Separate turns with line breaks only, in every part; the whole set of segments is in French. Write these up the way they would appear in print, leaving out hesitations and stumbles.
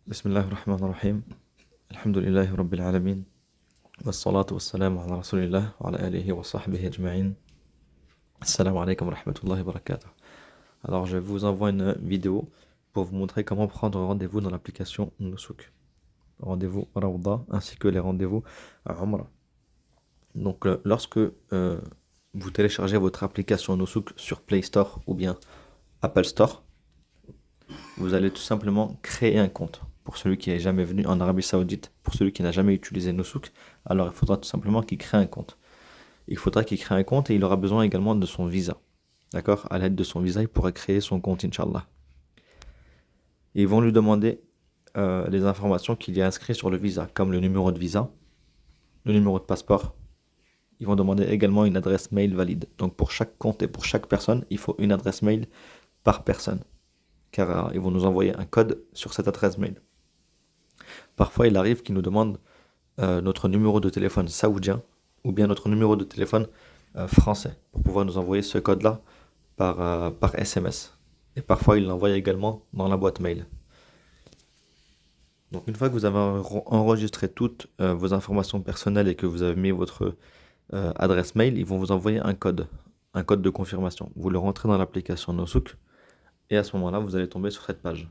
بسم الله الرحمن الرحيم الحمد لله رب العالمين والصلاة والسلام على رسول الله وعلى آله وصحبه أجمعين. Assalamu alaikum wa rahmatullahi wa barakatuh. Alors je vous envoie une vidéo pour vous montrer comment prendre rendez-vous dans l'application Nusuk. Rendez-vous Rawda ainsi que les rendez-vous à Umrah. Donc lorsque vous téléchargez votre application Nusuk sur Play Store ou bien Apple Store, vous allez tout simplement créer un compte. Pour celui qui n'est jamais venu en Arabie Saoudite, pour celui qui n'a jamais utilisé Nusuk, alors il faudra tout simplement qu'il crée un compte. Il faudra qu'il crée un compte et il aura besoin également de son visa. D'accord? À l'aide de son visa, il pourra créer son compte, Inch'Allah. Et ils vont lui demander les informations qu'il y a inscrites sur le visa, comme le numéro de visa, le numéro de passeport. Ils vont demander également une adresse mail valide. Donc pour chaque compte et pour chaque personne, il faut une adresse mail par personne. Car ils vont nous envoyer un code sur cette adresse mail. Parfois, il arrive qu'ils nous demandent notre numéro de téléphone saoudien ou bien notre numéro de téléphone français pour pouvoir nous envoyer ce code-là par SMS. Et parfois, ils l'envoient également dans la boîte mail. Donc, une fois que vous avez enregistré toutes vos informations personnelles et que vous avez mis votre adresse mail, ils vont vous envoyer un code de confirmation. Vous le rentrez dans l'application Nusuk et à ce moment-là, vous allez tomber sur cette page.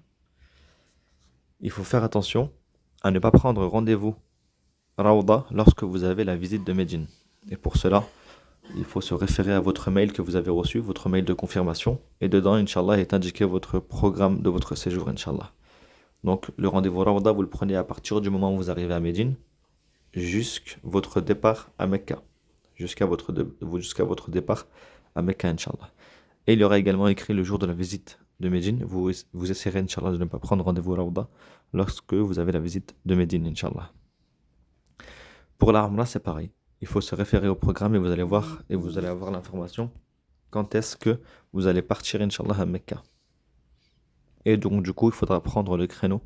Il faut faire attention à ne pas prendre rendez-vous Rawda lorsque vous avez la visite de Médine. Et pour cela, il faut se référer à votre mail que vous avez reçu, votre mail de confirmation. Et dedans, Inch'Allah, est indiqué votre programme de votre séjour, Inch'Allah. Donc, le rendez-vous Rawda, vous le prenez à partir du moment où vous arrivez à Médine, jusqu'à votre départ à Mecca. Jusqu'à votre départ à Mecca, Inch'Allah. Et il y aura également écrit le jour de la visite de Médine. Vous essayerez, Inch'Allah, de ne pas prendre rendez-vous Rawda lorsque vous avez la visite de Médine, Inch'Allah. Pour la Umrah, c'est pareil. Il faut se référer au programme et vous allez voir et vous allez avoir l'information quand est-ce que vous allez partir, Inch'Allah, à Mecca. Et donc, du coup, il faudra prendre le créneau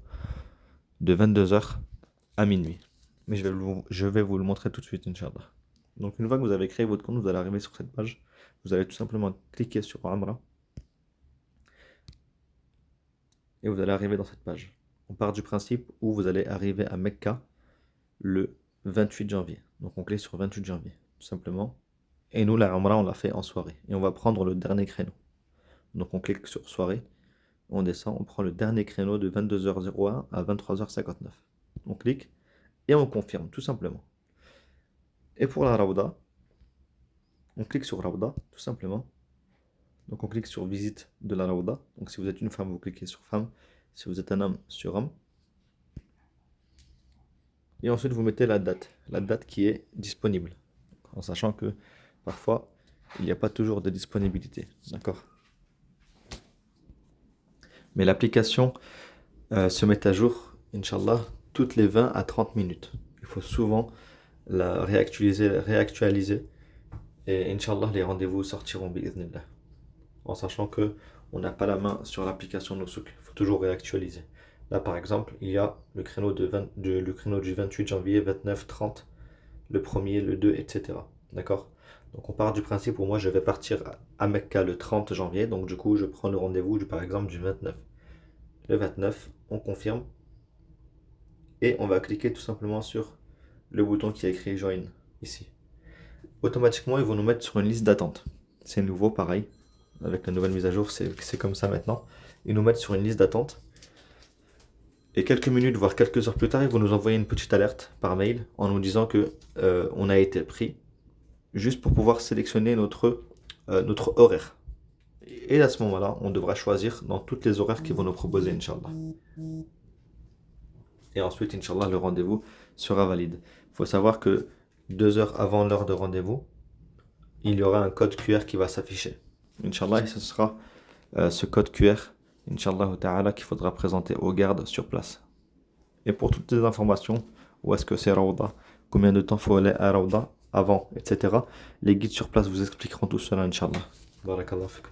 de 22h à minuit. Mais je vais vous le montrer tout de suite, Inch'Allah. Donc, une fois que vous avez créé votre compte, vous allez arriver sur cette page. Vous allez tout simplement cliquer sur Umrah. Et vous allez arriver dans cette page. On part du principe où vous allez arriver à Mecca le 28 janvier. Donc on clique sur 28 janvier, tout simplement. Et nous, la Umrah, on l'a fait en soirée. Et on va prendre le dernier créneau. Donc on clique sur soirée, on descend, on prend le dernier créneau de 22h01 à 23h59. On clique et on confirme, tout simplement. Et pour la Rawda, on clique sur Rawda, tout simplement. Donc on clique sur visite de la Rawda. Donc si vous êtes une femme, vous cliquez sur femme. Si vous êtes un homme, sur homme. Et ensuite, vous mettez la date qui est disponible, en sachant que parfois, il n'y a pas toujours de disponibilité, d'accord? Mais l'application se met à jour, Inch'Allah, toutes les 20 à 30 minutes. Il faut souvent la réactualiser, et Inch'Allah, les rendez-vous sortiront bi'idhnillah. En sachant que on n'a pas la main sur l'application Nusuk, il faut toujours réactualiser. Là, par exemple, il y a le créneau, le créneau du 28 janvier, 29, 30, le 1er, le 2, etc. D'accord? Donc, on part du principe où moi, je vais partir à Mecca le 30 janvier. Donc, du coup, je prends le rendez-vous, par exemple, du 29. Le 29, on confirme. Et on va cliquer tout simplement sur le bouton qui est écrit Join, ici. Automatiquement, ils vont nous mettre sur une liste d'attente. C'est nouveau, pareil. Avec la nouvelle mise à jour, c'est comme ça maintenant. Ils nous mettent sur une liste d'attente. Et quelques minutes, voire quelques heures plus tard, ils vont nous envoyer une petite alerte par mail en nous disant que on a été pris, juste pour pouvoir sélectionner notre horaire. Et à ce moment-là, on devra choisir dans toutes les horaires qu'ils vont nous proposer, Inch'Allah. Et ensuite, Inch'Allah, le rendez-vous sera valide. Il faut savoir que 2 heures avant l'heure de rendez-vous, il y aura un code QR qui va s'afficher. Inch'Allah, et ce sera ce code QR, Inch'Allah ta'ala, qu'il faudra présenter aux gardes sur place. Et pour toutes les informations, où est-ce que c'est Rawda, combien de temps faut aller à Rawda, avant, etc., les guides sur place vous expliqueront tout cela, Inch'Allah. Barakallah fikum.